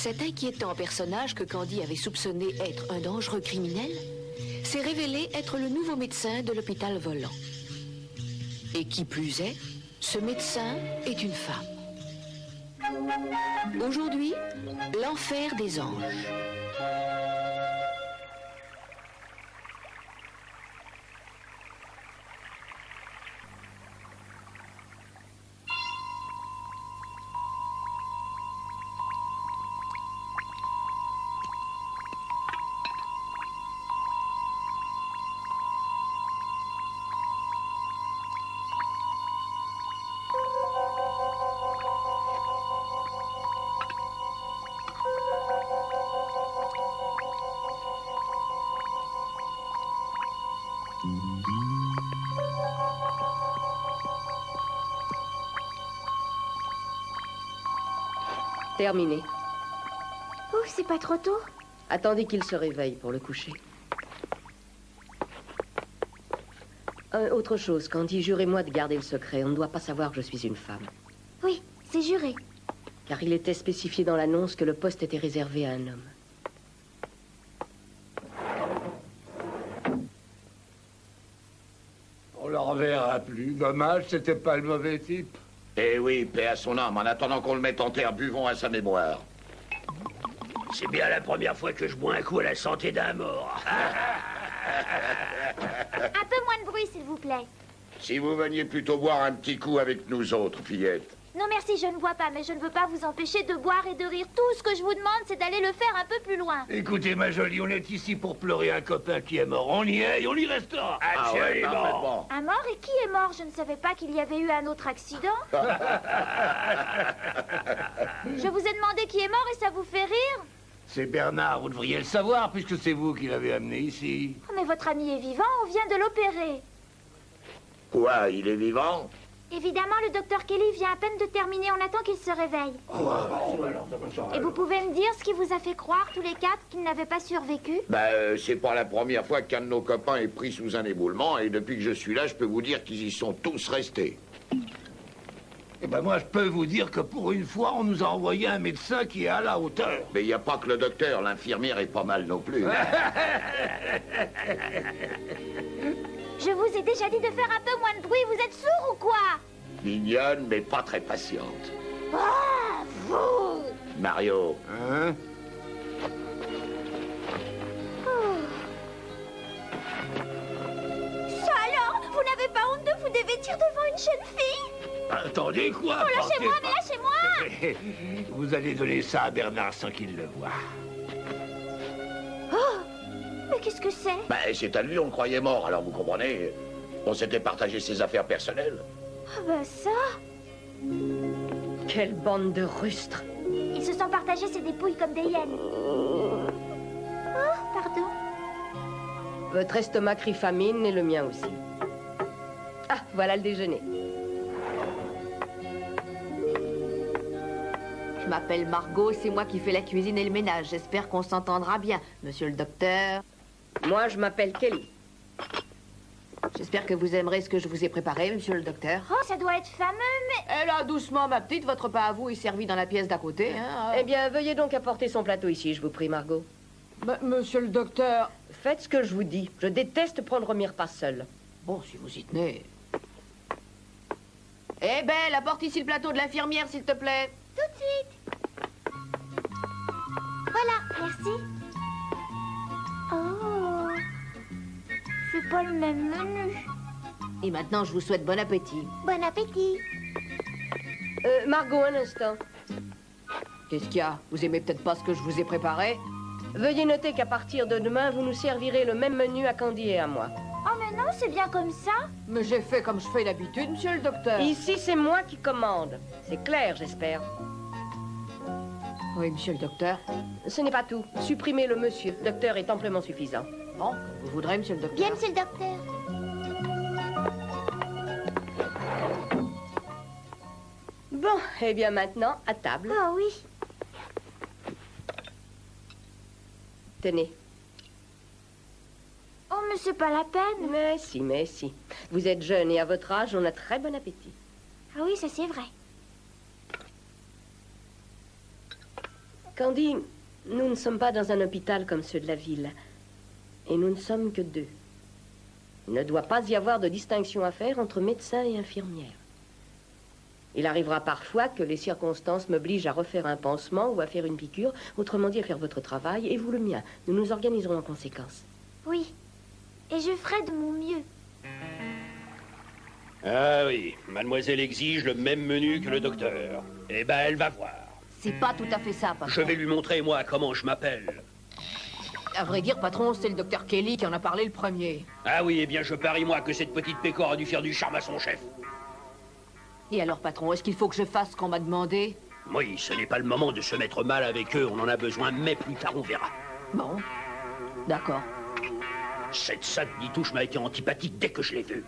Cet inquiétant personnage que Candy avait soupçonné être un dangereux criminel s'est révélé être le nouveau médecin de l'hôpital volant. Et qui plus est, ce médecin est une femme. Aujourd'hui, l'enfer des anges. Terminé. Oh, c'est pas trop tôt? Attendez qu'il se réveille pour le coucher. Autre chose, Candy, jurez-moi de garder le secret. On ne doit pas savoir que je suis une femme. Oui, c'est juré. Car il était spécifié dans l'annonce que le poste était réservé à un homme. On le reverra plus. Dommage, c'était pas le mauvais type. Eh oui, paix à son âme. En attendant qu'on le mette en terre, buvons à sa mémoire. C'est bien la première fois que je bois un coup à la santé d'un mort. Un peu moins de bruit, s'il vous plaît. Si vous veniez plutôt boire un petit coup avec nous autres, fillettes. Non, merci, je ne bois pas, mais je ne veux pas vous empêcher de boire et de rire. Tout ce que je vous demande, c'est d'aller le faire un peu plus loin. Écoutez, ma jolie, on est ici pour pleurer un copain qui est mort. On y est et on y restera. Ah ouais, Absolument. parfaitement. Un mort? Et qui est mort? Je ne savais pas qu'il y avait eu un autre accident. Je vous ai demandé qui est mort et ça vous fait rire? C'est Bernard, vous devriez le savoir, puisque c'est vous qui l'avez amené ici. Oh, mais votre ami est vivant, on vient de l'opérer. Quoi, il est vivant? Évidemment, le docteur Kelly vient à peine de terminer, on attend qu'il se réveille. Et vous pouvez me dire ce qui vous a fait croire, tous les quatre, qu'il n'avait pas survécu? C'est pas la première fois qu'un de nos copains est pris sous un éboulement, et depuis que je suis là, je peux vous dire qu'ils y sont tous restés. Eh ben moi, je peux vous dire que pour une fois, on nous a envoyé un médecin qui est à la hauteur. Mais il n'y a pas que le docteur, l'infirmière est pas mal non plus. Je vous ai déjà dit de faire un peu moins de bruit, vous êtes sourd ou quoi? Mignonne, mais pas très patiente. Ah, vous! Mario. Hein? Ça alors? Vous n'avez pas honte de vous dévêtir devant une jeune fille? Attendez, quoi? Oh, lâchez-moi, mais Partez lâchez-moi! pas. Vous allez donner ça à Bernard sans qu'il le voie. Oh! Mais qu'est-ce que c'est? C'est à lui, on le croyait mort, alors vous comprenez. On s'était partagé ses affaires personnelles. Ah bah ça! Quelle bande de rustres! Ils se sont partagés ses dépouilles comme des hyènes. Oh, pardon. Votre estomac crie famine et le mien aussi. Ah, voilà le déjeuner. Je m'appelle Margot, c'est moi qui fais la cuisine et le ménage. J'espère qu'on s'entendra bien, monsieur le docteur. Moi, je m'appelle Kelly. J'espère que vous aimerez ce que je vous ai préparé, monsieur le docteur. Oh, ça doit être fameux, mais... Eh là, doucement, ma petite, votre pain à vous est servi dans la pièce d'à côté, hein. Eh bien, veuillez donc apporter son plateau ici, je vous prie, Margot. Monsieur le docteur... Faites ce que je vous dis. Je déteste prendre mes repas seul. Bon, si vous y tenez... Eh ben, apporte ici le plateau de l'infirmière, s'il te plaît. Tout de suite. Voilà, merci. Oh, c'est pas le même menu. Et maintenant, je vous souhaite bon appétit. Bon appétit. Margot, un instant. Qu'est-ce qu'il y a? Vous aimez peut-être pas ce que je vous ai préparé? Veuillez noter qu'à partir de demain, vous nous servirez le même menu à Candy et à moi. Oh, mais non, c'est bien comme ça. Mais j'ai fait comme je fais d'habitude, monsieur le docteur. Ici, c'est moi qui commande. C'est clair, j'espère. Oui, monsieur le docteur. Ce n'est pas tout. Supprimez le monsieur. Le docteur est amplement suffisant. Bon, comme vous voudrez, monsieur le docteur. Bien, monsieur le docteur. Bon, eh bien maintenant, à table. Oh oui. Tenez. Oh, mais c'est pas la peine. Mais si, mais si. Vous êtes jeune et à votre âge, on a très bon appétit. Ah oui, ça c'est vrai. Candy, nous ne sommes pas dans un hôpital comme ceux de la ville. Et nous ne sommes que 2. Il ne doit pas y avoir de distinction à faire entre médecins et infirmières. Il arrivera parfois que les circonstances m'obligent à refaire un pansement ou à faire une piqûre, autrement dit à faire votre travail et vous le mien. Nous nous organiserons en conséquence. Oui, et je ferai de mon mieux. Ah oui, mademoiselle exige le même menu que le docteur. Eh ben, elle va voir. C'est pas tout à fait ça, patron. Je vais lui montrer, moi, comment je m'appelle. À vrai dire, patron, c'est le docteur Kelly qui en a parlé le premier. Ah oui, eh bien, je parie, moi, que cette petite pécore a dû faire du charme à son chef. Et alors, patron, est-ce qu'il faut que je fasse ce qu'on m'a demandé? Oui, ce n'est pas le moment de se mettre mal avec eux, on en a besoin, mais plus tard, on verra. Bon, d'accord. Cette sainte nitouche m'a été antipathique dès que je l'ai vue.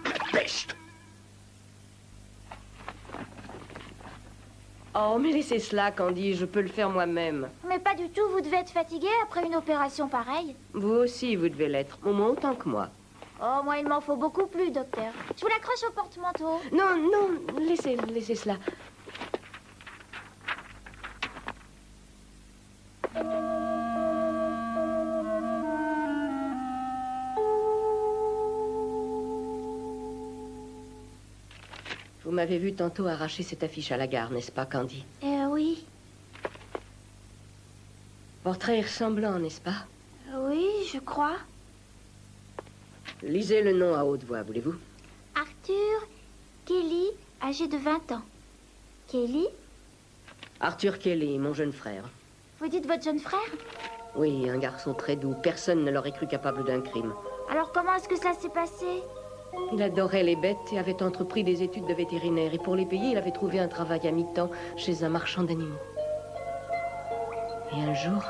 La peste! Oh, mais laissez cela, Candy, je peux le faire moi-même. Mais pas du tout, vous devez être fatigué après une opération pareille. Vous aussi, vous devez l'être, au moins autant que moi. Oh, moi, il m'en faut beaucoup plus, docteur. Je vous l'accroche au porte-manteau. Non, non, laissez cela. Vous m'avez vu tantôt arracher cette affiche à la gare, n'est-ce pas, Candy? Oui. Portrait ressemblant, n'est-ce pas? Oui, je crois. Lisez le nom à haute voix, voulez-vous? Arthur Kelly, âgé de 20 ans. Kelly? Arthur Kelly, mon jeune frère. Vous dites votre jeune frère? Oui, un garçon très doux. Personne ne l'aurait cru capable d'un crime. Alors comment est-ce que ça s'est passé? Il adorait les bêtes et avait entrepris des études de vétérinaire. Et pour les payer, il avait trouvé un travail à mi-temps chez un marchand d'animaux. Et un jour...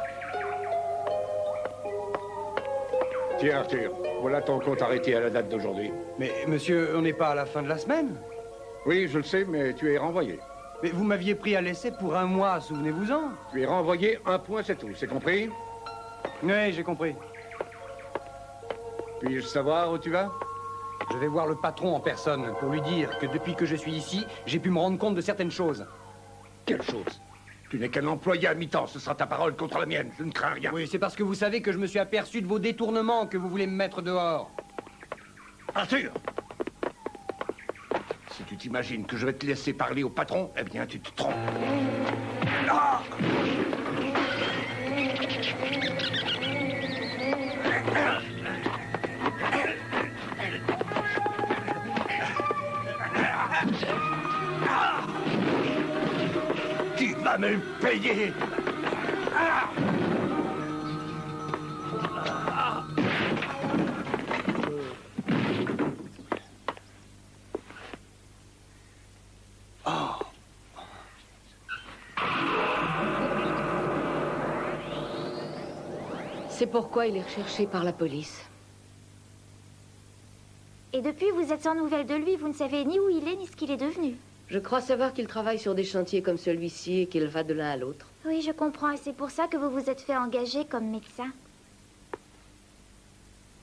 Tiens, Arthur, voilà ton compte arrêté à la date d'aujourd'hui. Mais monsieur, on n'est pas à la fin de la semaine? Oui, je le sais, mais tu es renvoyé. Mais vous m'aviez pris à l'essai pour 1 mois, souvenez-vous-en. Tu es renvoyé, 1 point, c'est tout, c'est compris? Oui, j'ai compris. Puis-je savoir où tu vas? Je vais voir le patron en personne pour lui dire que depuis que je suis ici, j'ai pu me rendre compte de certaines choses. Quelle chose? Tu n'es qu'un employé à mi-temps, ce sera ta parole contre la mienne, je ne crains rien. Oui, c'est parce que vous savez que je me suis aperçu de vos détournements que vous voulez me mettre dehors. Arthur! Si tu t'imagines que je vais te laisser parler au patron, eh bien, tu te trompes. Ah! Tu vas me le payer! Ah! C'est pourquoi il est recherché par la police. Et depuis, vous êtes sans nouvelles de lui. Vous ne savez ni où il est, ni ce qu'il est devenu. Je crois savoir qu'il travaille sur des chantiers comme celui-ci et qu'il va de l'un à l'autre. Oui, je comprends. Et c'est pour ça que vous vous êtes fait engager comme médecin.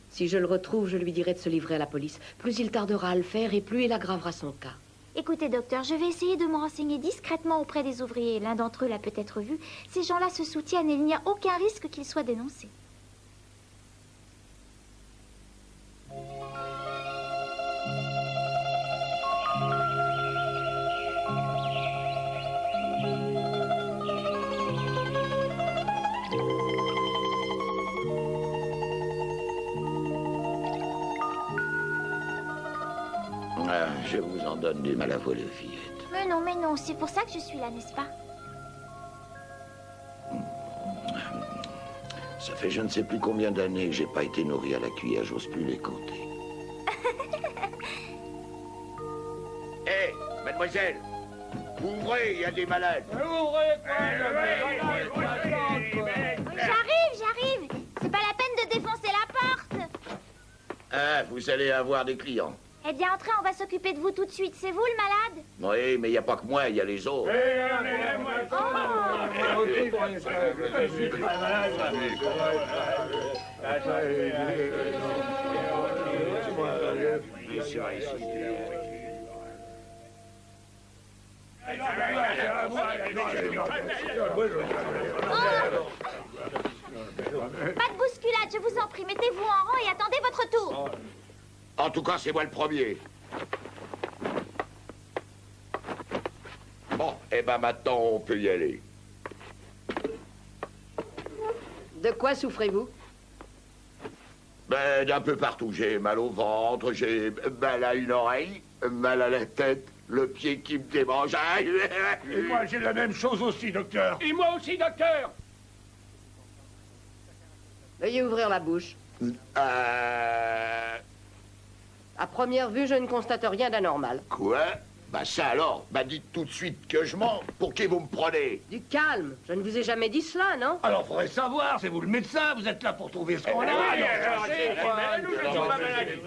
Si je le retrouve, je lui dirai de se livrer à la police. Plus il tardera à le faire et plus il aggravera son cas. Écoutez, docteur, je vais essayer de me renseigner discrètement auprès des ouvriers. L'un d'entre eux l'a peut-être vu. Ces gens-là se soutiennent et il n'y a aucun risque qu'ils soient dénoncés. Ah, je vous en donne du mal à voler, fillette. Mais non, c'est pour ça que je suis là, n'est-ce pas? Ça fait je ne sais plus combien d'années que j'ai pas été nourri à la cuillère, j'ose plus les compter. Hé, mademoiselle, ouvrez, il y a des malades. J'arrive. C'est pas la peine de défoncer la porte. Ah, vous allez avoir des clients. Eh bien, entrez, on va s'occuper de vous tout de suite. C'est vous le malade? Oui, mais il n'y a pas que moi, il y a les autres. votre tour. En tout cas, c'est moi le premier. Bon, et ben maintenant, on peut y aller. De quoi souffrez-vous? Ben, d'un peu partout. J'ai mal au ventre, j'ai mal à une oreille, mal à la tête, le pied qui me démange. Aïe. Et moi, j'ai la même chose aussi, docteur. Et moi aussi, docteur. Veuillez ouvrir la bouche. À première vue, je ne constate rien d'anormal. Quoi? Bah ça alors, bah dites tout de suite que je mens. Pour qui vous me prenez? Du calme. Je ne vous ai jamais dit cela, non? Alors, faudrait savoir, c'est vous le médecin, vous êtes là pour trouver ce qu'on a.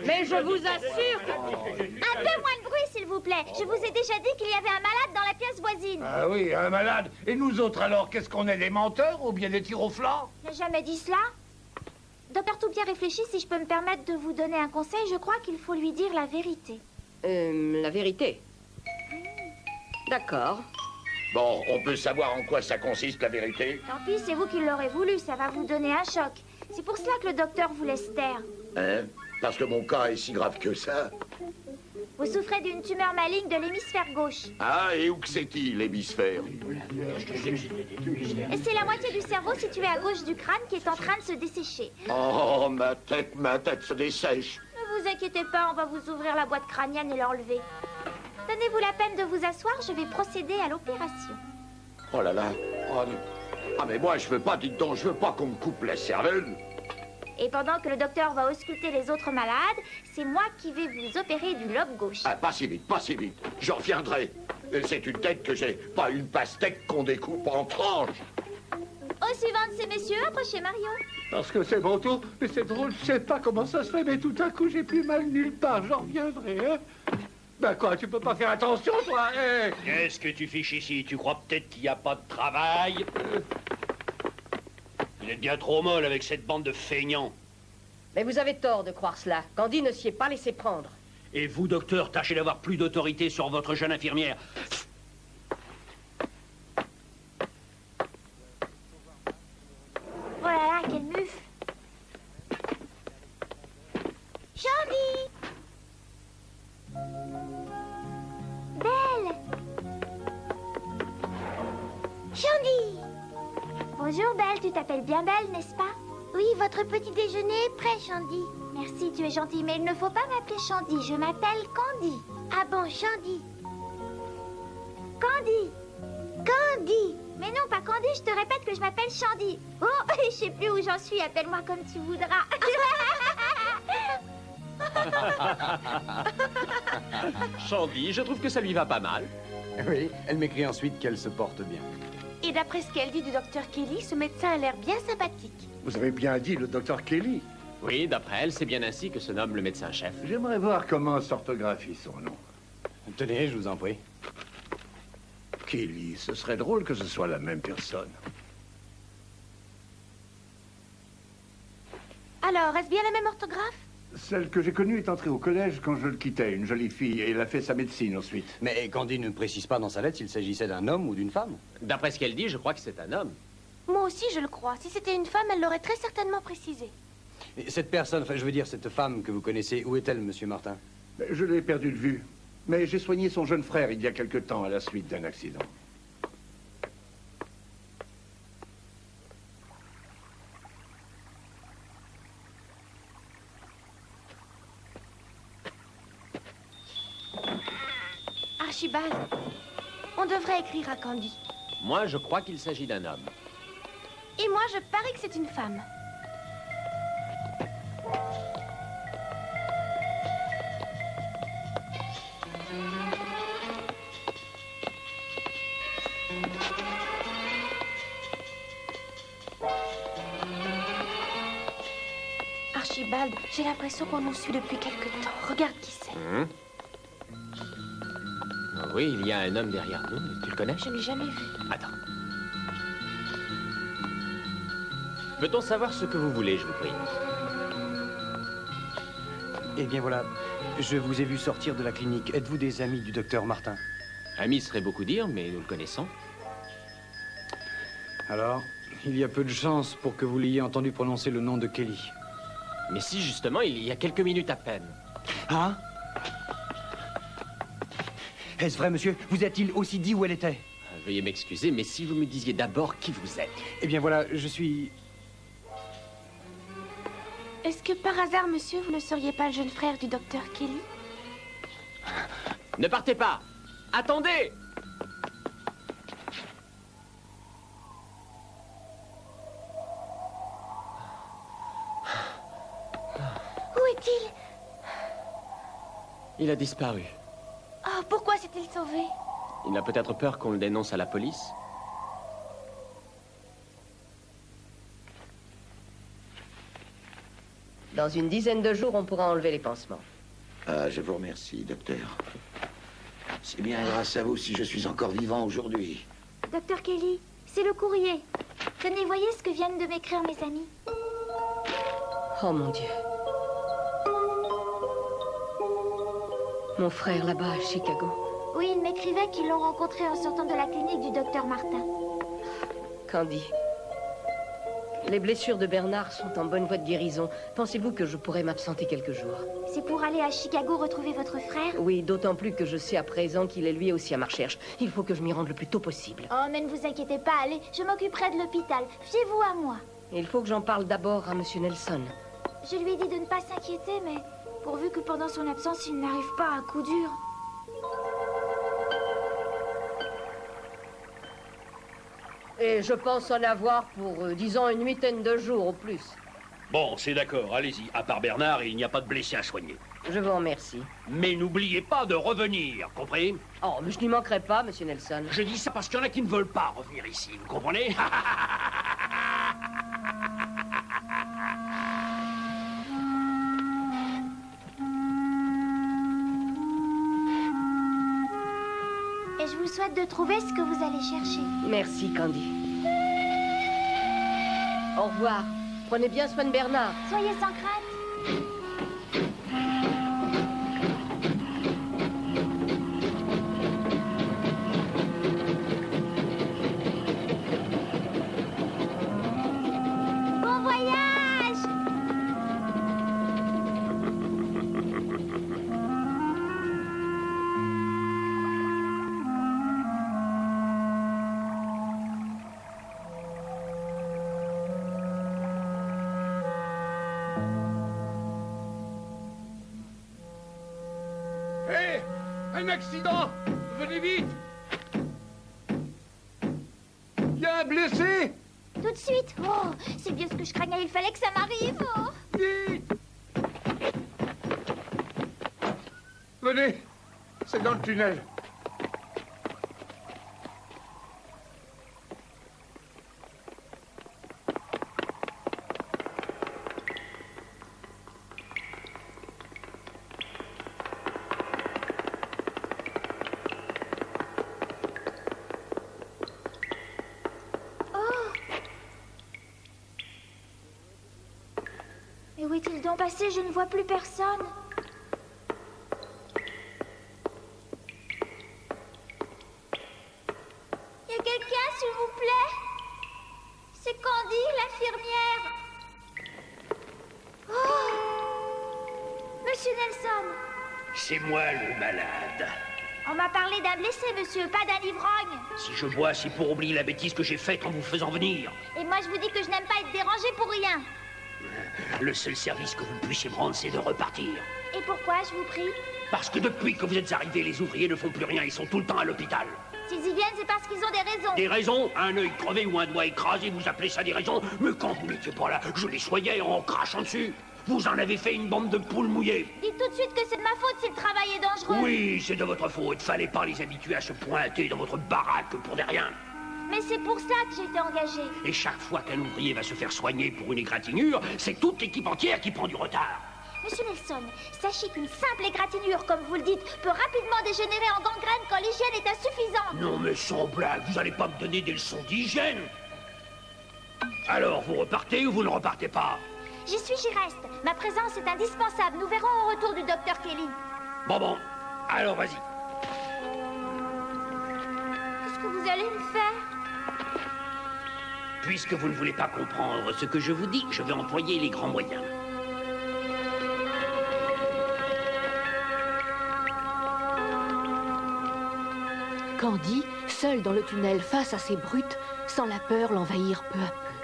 Mais je vous assure que... Un peu moins de bruit, s'il vous plaît. Je vous ai déjà dit qu'il y avait un malade dans la pièce voisine. Ah oui, un malade. Et nous autres alors, qu'est-ce qu'on est, des menteurs ou bien des tirs au flanc? Je n'ai jamais dit cela. Docteur Toupien réfléchit, si je peux me permettre de vous donner un conseil, je crois qu'il faut lui dire la vérité. La vérité. D'accord. Bon, on peut savoir en quoi ça consiste, la vérité? Tant pis, c'est vous qui l'aurez voulu, ça va vous donner un choc. C'est pour cela que le docteur vous laisse taire. Hein? Parce que mon cas est si grave que ça? Vous souffrez d'une tumeur maligne de l'hémisphère gauche. Ah, et où que c'est-il, l'hémisphère? Et c'est la moitié du cerveau située à gauche du crâne qui est en train de se dessécher. Oh, ma tête se dessèche. Ne vous inquiétez pas, on va vous ouvrir la boîte crânienne et l'enlever. Donnez-vous la peine de vous asseoir, je vais procéder à l'opération. Oh là là. Mais moi, je veux pas, dites donc, je veux pas qu'on me coupe la cervelle. Et pendant que le docteur va ausculter les autres malades, c'est moi qui vais vous opérer du lobe gauche. Ah, pas si vite, pas si vite. J'en reviendrai. C'est une tête que j'ai, pas une pastèque qu'on découpe en tranches. Au suivant de ces messieurs, approchez Mario. Parce que c'est mon tour, mais c'est drôle, je sais pas comment ça se fait, mais tout à coup j'ai plus mal nulle part, j'en reviendrai, hein. Ben quoi, tu peux pas faire attention, toi, hein? Qu'est-ce que tu fiches ici? Tu crois peut-être qu'il n'y a pas de travail? Vous êtes bien trop molle avec cette bande de feignants. Mais vous avez tort de croire cela. Candy ne s'y est pas laissé prendre. Et vous, docteur, tâchez d'avoir plus d'autorité sur votre jeune infirmière. Oh là là, quelle muffe. Shandy! Belle! Shandy! Bonjour, Belle. Tu t'appelles bien Belle, n'est-ce pas? Oui, votre petit déjeuner est prêt, Shandy. Merci, tu es gentille, mais il ne faut pas m'appeler Shandy. Je m'appelle Candy. Ah bon, Shandy? Candy! Candy! Mais non, pas Candy, je te répète que je m'appelle Shandy. Oh, je sais plus où j'en suis, appelle-moi comme tu voudras. Shandy, je trouve que ça lui va pas mal. Oui, elle m'écrit ensuite qu'elle se porte bien. Et d'après ce qu'elle dit du docteur Kelly, ce médecin a l'air bien sympathique. Vous avez bien dit le docteur Kelly. Oui, d'après elle, c'est bien ainsi que se nomme le médecin-chef. J'aimerais voir comment s'orthographie son nom. Tenez, je vous en prie. Kelly, ce serait drôle que ce soit la même personne. Alors, est-ce bien la même orthographe? Celle que j'ai connue est entrée au collège quand je le quittais, une jolie fille, et elle a fait sa médecine ensuite. Mais Candy ne précise pas dans sa lettre s'il s'agissait d'un homme ou d'une femme. D'après ce qu'elle dit, je crois que c'est un homme. Moi aussi, je le crois. Si c'était une femme, elle l'aurait très certainement précisé. Et cette personne, enfin, je veux dire, cette femme que vous connaissez, où est-elle, monsieur Martin? Je l'ai perdu de vue. Mais j'ai soigné son jeune frère il y a quelque temps à la suite d'un accident. Archibald, on devrait écrire à Candy. Moi, je crois qu'il s'agit d'un homme. Et moi, je parie que c'est une femme. Archibald, j'ai l'impression qu'on nous suit depuis quelque temps. Regarde qui c'est. Oui, il y a un homme derrière nous. Tu le connais? Je ne l'ai jamais vu. Attends. Peut-on savoir ce que vous voulez, je vous prie? Eh bien voilà, je vous ai vu sortir de la clinique. Êtes-vous des amis du docteur Martin? Ami serait beaucoup dire, mais nous le connaissons. Alors, il y a peu de chance pour que vous l'ayez entendu prononcer le nom de Kelly. Mais si, justement, il y a quelques minutes à peine. Hein? Est-ce vrai, monsieur? Vous a-t-il aussi dit où elle était? Veuillez m'excuser, mais si vous me disiez d'abord qui vous êtes. Eh bien voilà, je suis... Est-ce que par hasard, monsieur, vous ne seriez pas le jeune frère du docteur Kelly? Ne partez pas! Attendez! Où est-il? Il a disparu. Oh, pourquoi s'est-il sauvé? Il a peut-être peur qu'on le dénonce à la police. Dans une dizaine de jours, on pourra enlever les pansements. Ah, je vous remercie, docteur. C'est bien grâce à vous si je suis encore vivant aujourd'hui. Docteur Kelly, c'est le courrier. Tenez, voyez ce que viennent de m'écrire mes amis. Oh mon Dieu. Mon frère là-bas à Chicago. Oui, ils m'écrivaient qu'ils l'ont rencontré en sortant de la clinique du docteur Martin. Candy. Les blessures de Bernard sont en bonne voie de guérison. Pensez-vous que je pourrais m'absenter quelques jours? C'est pour aller à Chicago retrouver votre frère? Oui, d'autant plus que je sais à présent qu'il est lui aussi à ma recherche. Il faut que je m'y rende le plus tôt possible. Oh, mais ne vous inquiétez pas, allez, je m'occuperai de l'hôpital. Fiez-vous à moi. Il faut que j'en parle d'abord à Monsieur Nelson. Je lui ai dit de ne pas s'inquiéter, mais pourvu que pendant son absence, il n'arrive pas à un coup dur. Et je pense en avoir pour, disons, une huitaine de jours au plus. Bon, c'est d'accord, allez-y. À part Bernard, il n'y a pas de blessé à soigner. Je vous remercie. Mais n'oubliez pas de revenir, compris? Oh, mais je n'y manquerai pas, Monsieur Nelson. Je dis ça parce qu'il y en a qui ne veulent pas revenir ici, vous comprenez? Et je vous souhaite de trouver ce que vous allez chercher. Merci, Candy. Au revoir. Prenez bien soin de Bernard. Soyez sans crainte. Bon voyage! Hé! Un accident! Venez vite! Il y a un blessé! Tout de suite. Oh, c'est bien ce que je craignais. Il fallait que ça m'arrive. Oh. Vite! Venez! C'est dans le tunnel. Mais où est-il donc passé? Je ne vois plus personne. Il y a quelqu'un, s'il vous plaît? C'est Candy, l'infirmière. Oh! Monsieur Nelson, C'est moi le malade. on m'a parlé d'un blessé, monsieur, pas d'un ivrogne. Si je bois, c'est pour oublier la bêtise que j'ai faite en vous faisant venir. Et moi, je vous dis que je n'aime pas être dérangé pour rien. Le seul service que vous puissiez me rendre, c'est de repartir. Et pourquoi, je vous prie? Parce que depuis que vous êtes arrivés, les ouvriers ne font plus rien, ils sont tout le temps à l'hôpital. S'ils y viennent, c'est parce qu'ils ont des raisons. Des raisons? Un œil crevé ou un doigt écrasé, vous appelez ça des raisons? Mais quand vous n'étiez pas là, je les soignais en crachant dessus. Vous en avez fait une bande de poules mouillées. Dites tout de suite que c'est de ma faute si le travail est dangereux. Oui, c'est de votre faute. Fallait pas les habituer à se pointer dans votre baraque pour des rien. Mais c'est pour ça que j'ai été engagée. Et chaque fois qu'un ouvrier va se faire soigner pour une égratignure, c'est toute l'équipe entière qui prend du retard. Monsieur Nelson, sachez qu'une simple égratignure, comme vous le dites, peut rapidement dégénérer en gangrène quand l'hygiène est insuffisante. Non mais sans blague, vous allez pas me donner des leçons d'hygiène. Alors, vous repartez ou vous ne repartez pas? J'y suis, j'y reste. Ma présence est indispensable. Nous verrons au retour du docteur Kelly. Bon, alors vas-y. Qu'est-ce que vous allez me faire? Puisque vous ne voulez pas comprendre ce que je vous dis, je vais employer les grands moyens. Candy, seul dans le tunnel face à ces brutes, sent la peur l'envahir peu à peu.